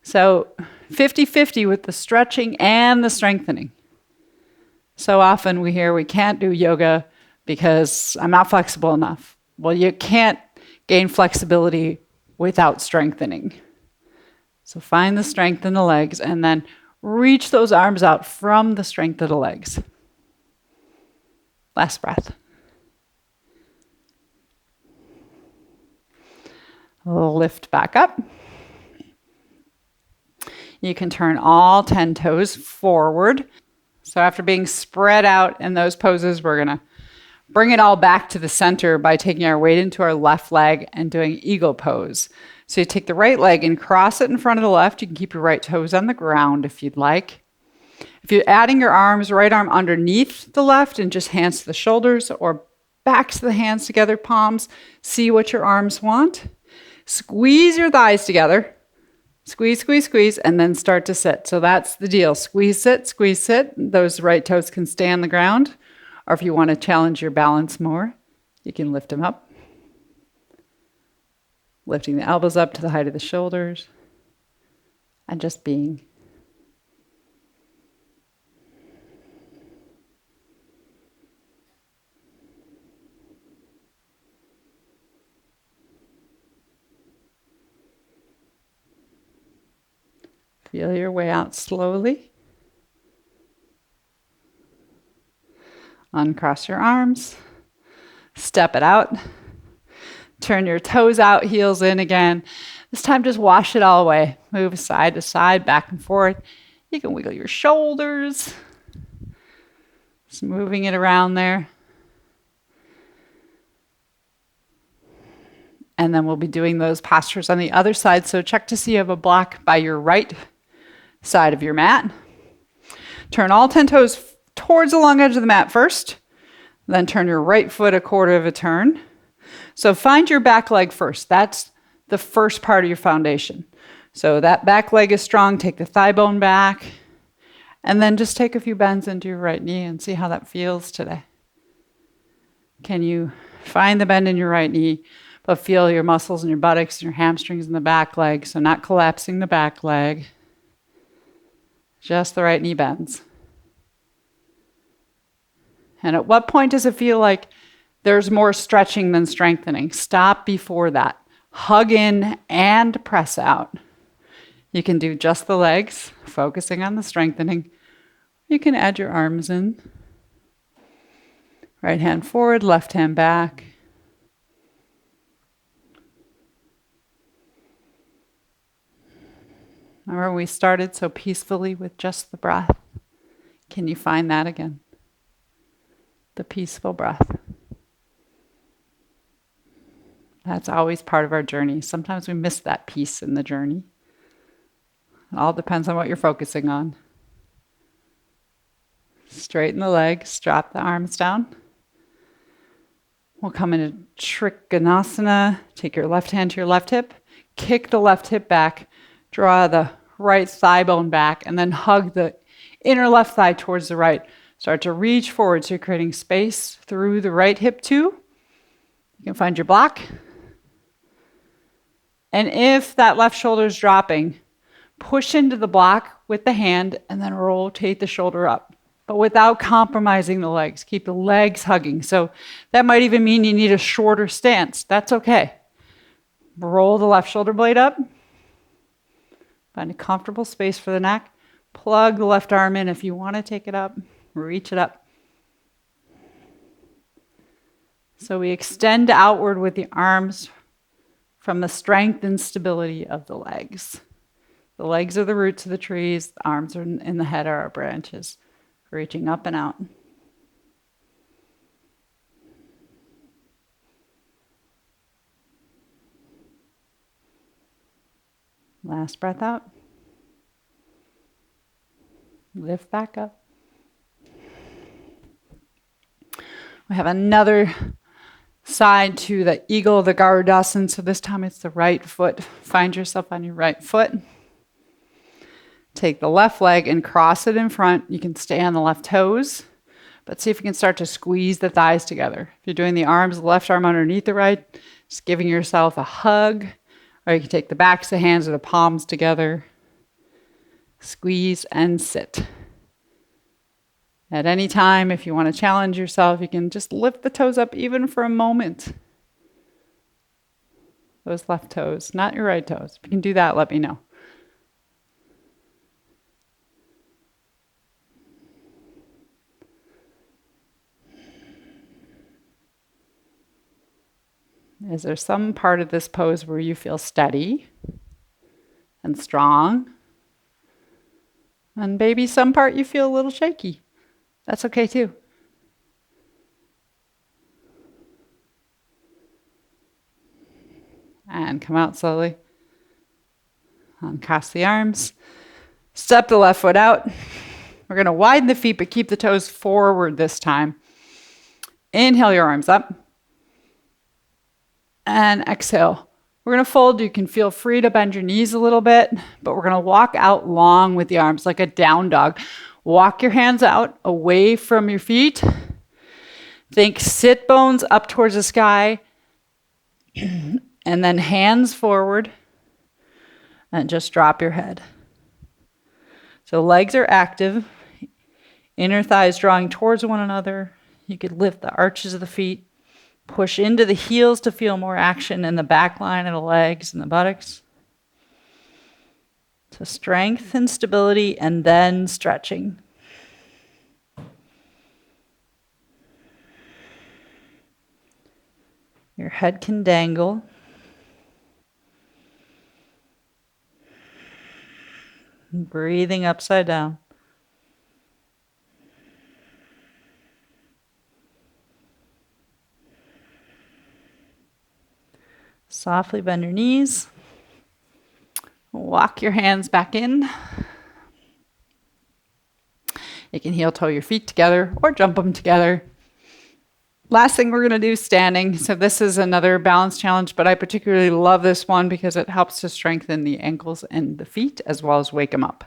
So 50-50 with the stretching and the strengthening. So often we hear we can't do yoga because I'm not flexible enough. Well, you can't gain flexibility without strengthening. So find the strength in the legs and then reach those arms out from the strength of the legs. Last breath. Lift back up. You can turn all 10 toes forward. So after being spread out in those poses, we're going to bring it all back to the center by taking our weight into our left leg and doing eagle pose. So you take the right leg and cross it in front of the left. You can keep your right toes on the ground if you'd like. If you're adding your arms, right arm underneath the left and just hands to the shoulders, or back to the hands together, palms, see what your arms want. Squeeze your thighs together. Squeeze, squeeze, squeeze, and then start to sit. So that's the deal. Squeeze, sit, squeeze, sit. Those right toes can stay on the ground. Or if you want to challenge your balance more, you can lift them up. Lifting the elbows up to the height of the shoulders. And just being. Feel your way out slowly. Uncross your arms. Step it out. Turn your toes out, heels in again. This time just wash it all away. Move side to side, back and forth. You can wiggle your shoulders. Just moving it around there. And then we'll be doing those postures on the other side. So check to see you have a block by your right side of your mat. Turn all 10 toes towards the long edge of the mat first. Then turn your right foot a quarter of a turn. So find your back leg first. That's the first part of your foundation. So that back leg is strong. Take the thigh bone back. And then just take a few bends into your right knee and see how that feels today. Can you find the bend in your right knee, but feel your muscles in your buttocks and your hamstrings in the back leg. So not collapsing the back leg. Just the right knee bends. And at what point does it feel like there's more stretching than strengthening? Stop before that. Hug in and press out. You can do just the legs, focusing on the strengthening. You can add your arms in. Right hand forward, left hand back. Remember, we started so peacefully with just the breath. Can you find that again? The peaceful breath. That's always part of our journey. Sometimes we miss that peace in the journey. It all depends on what you're focusing on. Straighten the legs, drop the arms down. We'll come into Trikonasana. Take your left hand to your left hip. Kick the left hip back. Draw the right thigh bone back. And then hug the inner left thigh towards the right. Start to reach forward. So you're creating space through the right hip too. You can find your block. And if that left shoulder is dropping, push into the block with the hand and then rotate the shoulder up, but without compromising the legs. Keep the legs hugging. So that might even mean you need a shorter stance. That's okay. Roll the left shoulder blade up. Find a comfortable space for the neck. Plug the left arm in if you want to take it up. Reach it up. So we extend outward with the arms from the strength and stability of the legs. The legs are the roots of the trees. The arms are in the head are our branches. Reaching up and out. Last breath out. Lift back up. We have another side to the eagle, the Garudasana. So this time it's the right foot. Find yourself on your right foot. Take the left leg and cross it in front. You can stay on the left toes, But see if you can start to squeeze the thighs together. If you're doing the arms, the left arm underneath the right, just giving yourself a hug. Or you can take the backs of the hands or the palms together. Squeeze and sit. At any time, if you want to challenge yourself, you can just lift the toes up even for a moment. Those left toes, not your right toes. If you can do that, let me know. Is there some part of this pose where you feel steady and strong? And maybe some part you feel a little shaky. That's okay too. And come out slowly. Uncross the arms. Step the left foot out. We're going to widen the feet, but keep the toes forward this time. Inhale your arms up. And exhale. We're going to fold. You can feel free to bend your knees a little bit, but we're going to walk out long with the arms like a down dog. Walk your hands out away from your feet. Think sit bones up towards the sky. And then hands forward. And just drop your head. So legs are active. Inner thighs drawing towards one another. You could lift the arches of the feet. Push into the heels to feel more action in the back line of the legs and the buttocks. So strength and stability and then stretching. Your head can dangle. Breathing upside down. Softly bend your knees. Walk your hands back in. You can heel toe your feet together or jump them together. Last thing we're going to do is standing. So this is another balance challenge, but I particularly love this one because it helps to strengthen the ankles and the feet as well as wake them up.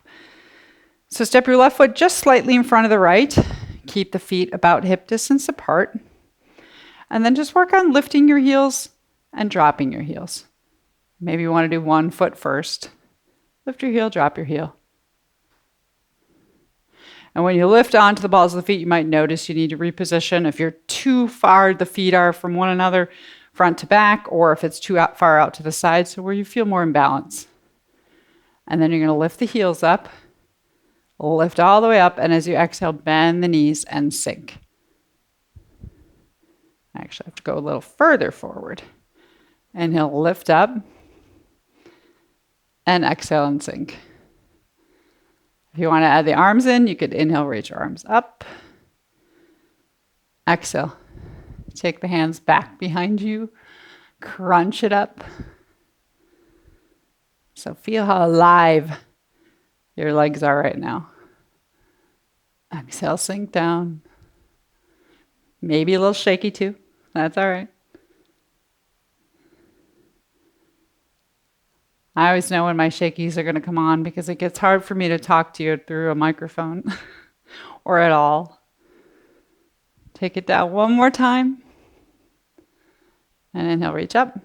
So step your left foot just slightly in front of the right. Keep the feet about hip distance apart. And then just work on lifting your heels and dropping your heels. Maybe you want to do one foot first. Lift your heel, drop your heel. And when you lift onto the balls of the feet, you might notice you need to reposition. If you're too far, the feet are from one another, front to back, or if it's too far out to the side, so where you feel more in balance. And then you're going to lift the heels up, lift all the way up, and as you exhale, bend the knees and sink. I actually have to go a little further forward. Inhale, lift up, and exhale and sink. If you want to add the arms in, you could inhale, raise your arms up. Exhale. Take the hands back behind you. Crunch it up. So feel how alive your legs are right now. Exhale, sink down. Maybe a little shaky too. That's all right. I always know when my shakies are going to come on because it gets hard for me to talk to you through a microphone or at all. Take it down one more time. And inhale, reach up.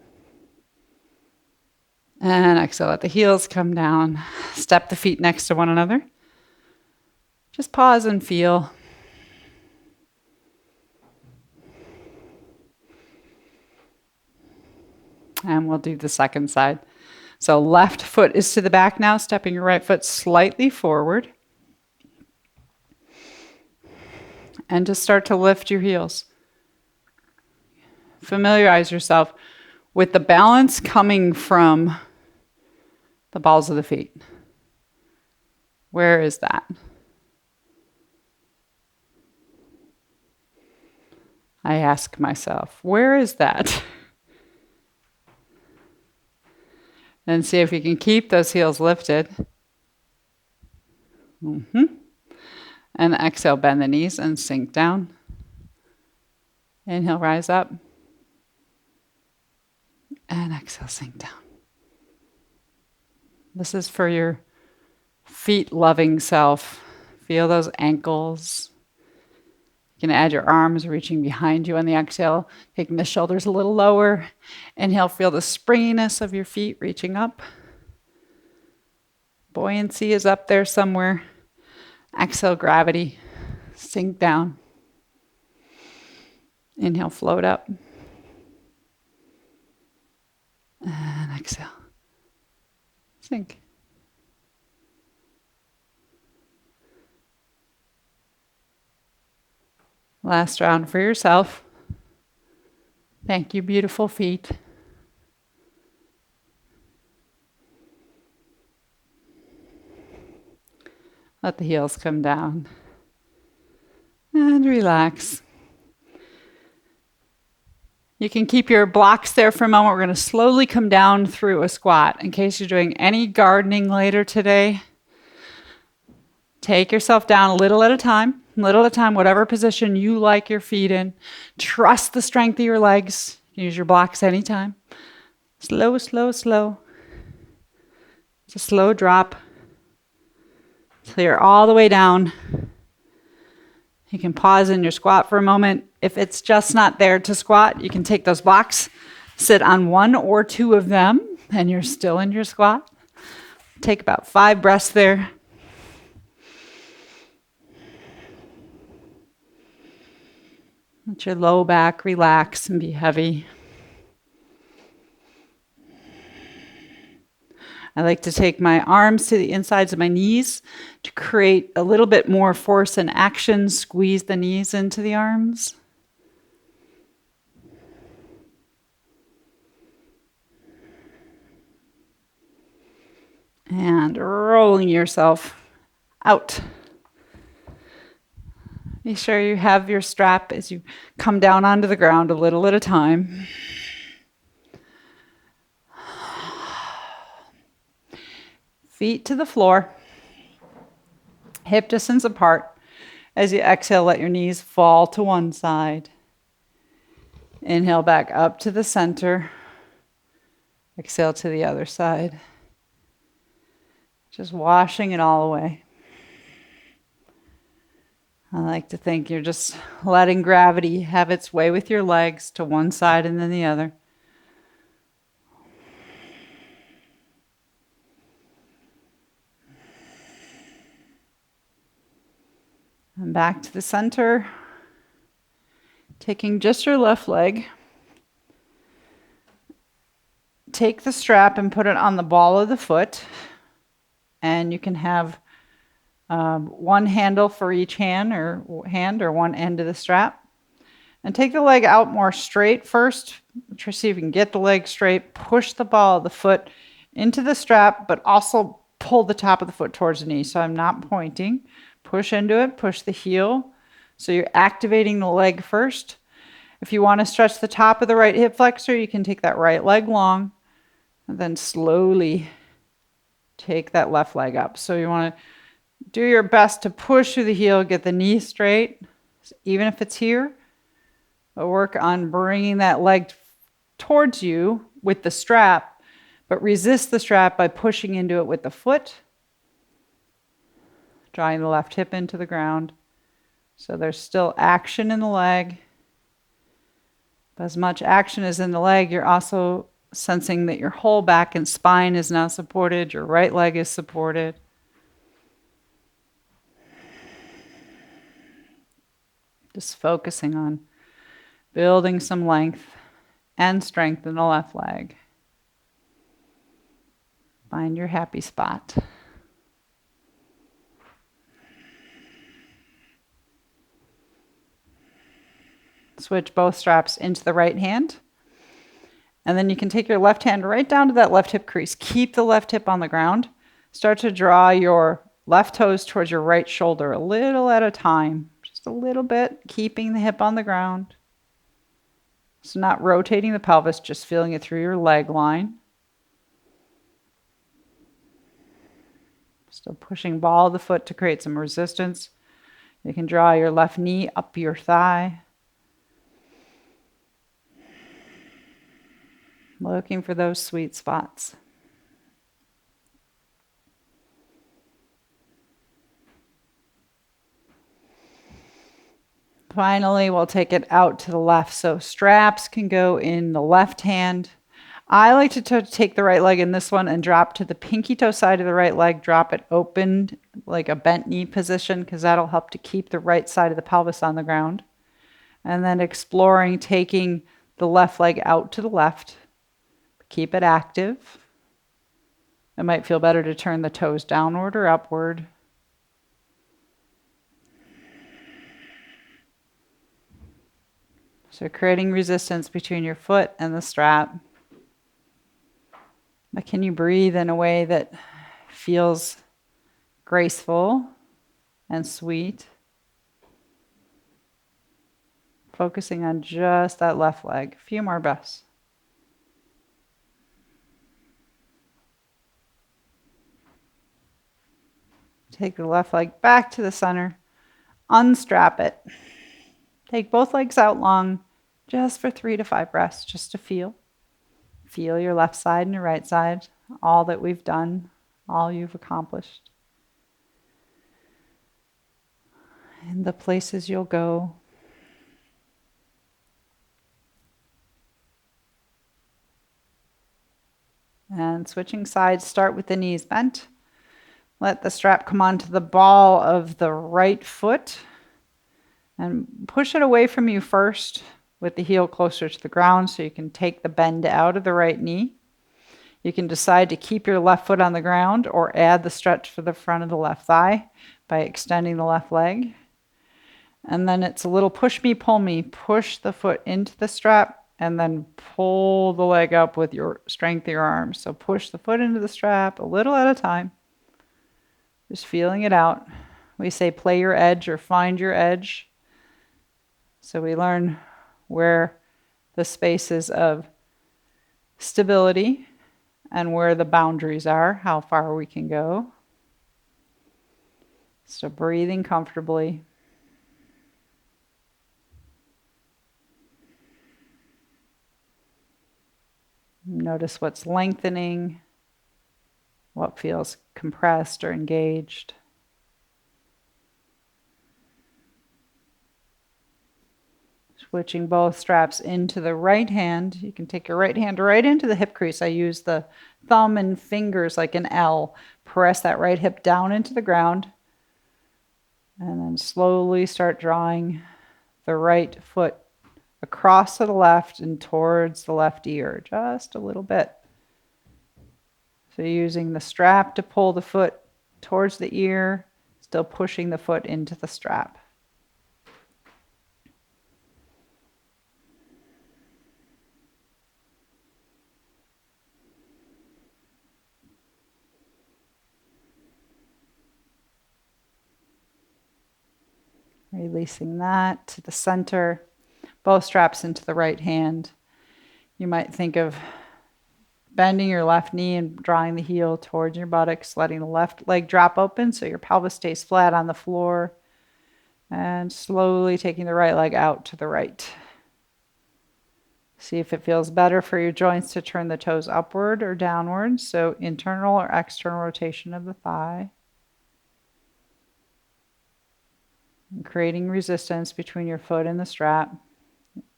And exhale, let the heels come down. Step the feet next to one another. Just pause and feel. And we'll do the second side. So left foot is to the back now, stepping your right foot slightly forward. And just start to lift your heels. Familiarize yourself with the balance coming from the balls of the feet. Where is that? I ask myself, where is that? And see if you can keep those heels lifted. And exhale, bend the knees and sink down. Inhale, rise up. And exhale, sink down. This is for your feet-loving self. Feel those ankles. You can add your arms reaching behind you on the exhale, taking the shoulders a little lower. Inhale, feel the springiness of your feet reaching up. Buoyancy is up there somewhere. Exhale, gravity, sink down. Inhale, float up. And exhale, sink. Last round for yourself. Thank you, beautiful feet. Let the heels come down. And relax. You can keep your blocks there for a moment. We're going to slowly come down through a squat. In case you're doing any gardening later today, take yourself down a little at a time, whatever position you like your feet in. Trust the strength of your legs. Use your blocks anytime. Slow, slow, slow. It's a slow drop. Till you're all the way down. You can pause in your squat for a moment. If it's just not there to squat, you can take those blocks, sit on one or two of them, and you're still in your squat. Take about 5 breaths there. Let your low back relax and be heavy. I like to take my arms to the insides of my knees to create a little bit more force and action. Squeeze the knees into the arms. And rolling yourself out. Be sure you have your strap as you come down onto the ground a little at a time. Feet to the floor. Hip distance apart. As you exhale, let your knees fall to one side. Inhale back up to the center. Exhale to the other side. Just washing it all away. I like to think you're just letting gravity have its way with your legs to one side and then the other. And back to the center. Taking just your left leg. Take the strap and put it on the ball of the foot. And you can have one handle for each hand or one end of the strap. And take the leg out more straight first. Try to see if you can get the leg straight. Push the ball of the foot into the strap, but also pull the top of the foot towards the knee. So I'm not pointing. Push into it, push the heel. So you're activating the leg first. If you want to stretch the top of the right hip flexor, you can take that right leg long and then slowly take that left leg up. So you want to do your best to push through the heel, get the knee straight, even if it's here. But work on bringing that leg towards you with the strap, but resist the strap by pushing into it with the foot. Drawing the left hip into the ground. So there's still action in the leg. But as much action as in the leg, you're also sensing that your whole back and spine is now supported. Your right leg is supported. Just focusing on building some length and strength in the left leg. Find your happy spot. Switch both straps into the right hand. And then you can take your left hand right down to that left hip crease. Keep the left hip on the ground. Start to draw your left toes towards your right shoulder a little at a time. Just a little bit, keeping the hip on the ground. So not rotating the pelvis, just feeling it through your leg line. Still pushing ball of the foot to create some resistance. You can draw your left knee up your thigh. Looking for those sweet spots. Finally, we'll take it out to the left. So straps can go in the left hand. I like to take the right leg in this one and drop to the pinky toe side of the right leg, drop it open like a bent knee position, because that'll help to keep the right side of the pelvis on the ground. And then exploring taking the left leg out to the left. Keep it active. It might feel better to turn the toes downward or upward. So creating resistance between your foot and the strap. But can you breathe in a way that feels graceful and sweet? Focusing on just that left leg. A few more breaths. Take the left leg back to the center. Unstrap it. Take both legs out long, just for 3 to 5 breaths, just to feel. Feel your left side and your right side, all that we've done, all you've accomplished. And the places you'll go. And switching sides, start with the knees bent. Let the strap come onto the ball of the right foot. And push it away from you first with the heel closer to the ground so you can take the bend out of the right knee. You can decide to keep your left foot on the ground or add the stretch for the front of the left thigh by extending the left leg. And then it's a little push me, pull me. Push the foot into the strap and then pull the leg up with your strength of your arms. So push the foot into the strap a little at a time. Just feeling it out. We say play your edge or find your edge. So we learn where the spaces of stability and where the boundaries are, how far we can go. So breathing comfortably. Notice what's lengthening, what feels compressed or engaged. Switching both straps into the right hand. You can take your right hand right into the hip crease. I use the thumb and fingers like an L. Press that right hip down into the ground. And then slowly start drawing the right foot across to the left and towards the left ear, just a little bit. So using the strap to pull the foot towards the ear, still pushing the foot into the strap. Releasing that to the center, both straps into the right hand. You might think of bending your left knee and drawing the heel towards your buttocks, letting the left leg drop open so your pelvis stays flat on the floor, and slowly taking the right leg out to the right. See if it feels better for your joints to turn the toes upward or downward, so internal or external rotation of the thigh. And creating resistance between your foot and the strap.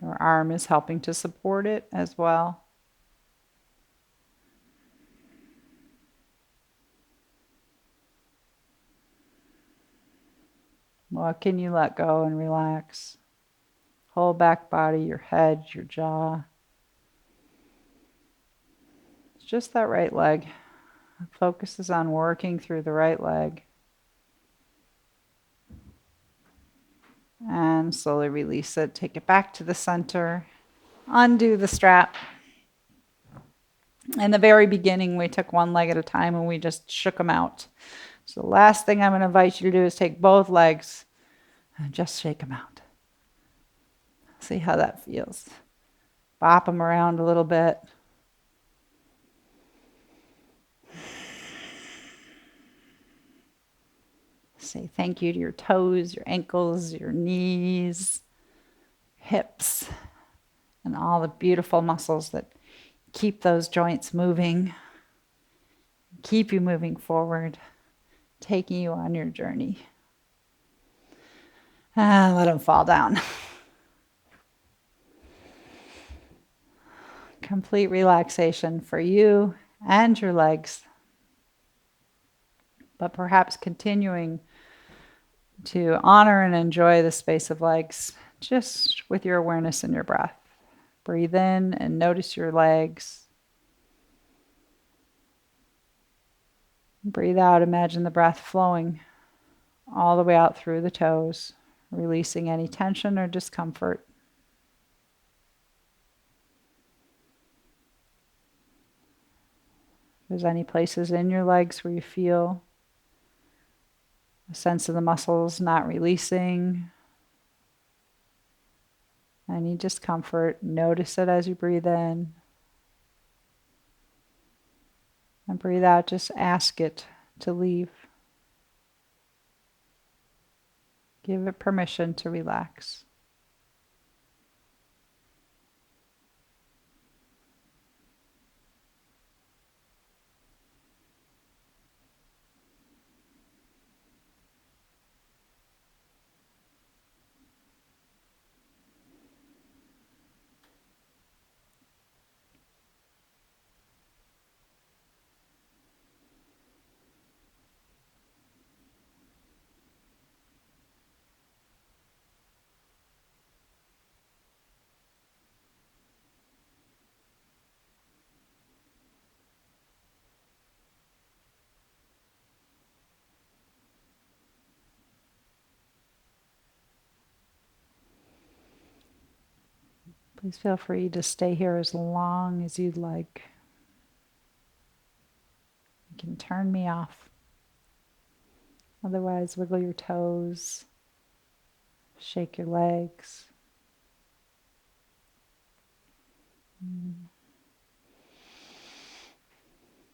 Your arm is helping to support it as well. What can you let go and relax? Whole back body, your head, your jaw. It's just that right leg. The focus is on working through the right leg. And slowly release it. Take it back to the center. Undo the strap. In the very beginning, we took one leg at a time and we just shook them out. So the last thing I'm going to invite you to do is take both legs and just shake them out. See how that feels. Bop them around a little bit. Say thank you to your toes, your ankles, your knees, hips, and all the beautiful muscles that keep those joints moving, keep you moving forward, taking you on your journey. And let them fall down. Complete relaxation for you and your legs, but perhaps continuing to honor and enjoy the space of legs just with your awareness in your breath. Breathe in and notice your legs. Breathe out, imagine the breath flowing all the way out through the toes, releasing any tension or discomfort. If there's any places in your legs where you feel a sense of the muscles not releasing, any discomfort, notice it as you breathe in. And breathe out, just ask it to leave. Give it permission to relax. Please feel free to stay here as long as you'd like. You can turn me off. Otherwise, wiggle your toes, shake your legs.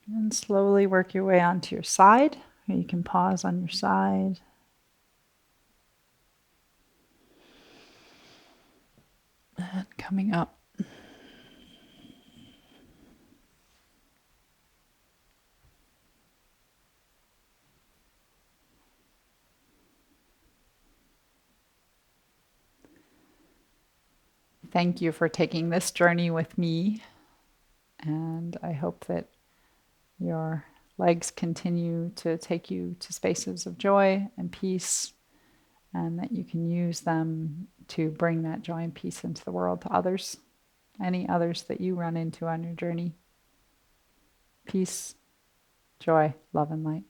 And slowly work your way onto your side. You can pause on your side. And coming up. Thank you for taking this journey with me. And I hope that your legs continue to take you to spaces of joy and peace, and that you can use them to bring that joy and peace into the world to others, any others that you run into on your journey. Peace, joy, love, and light.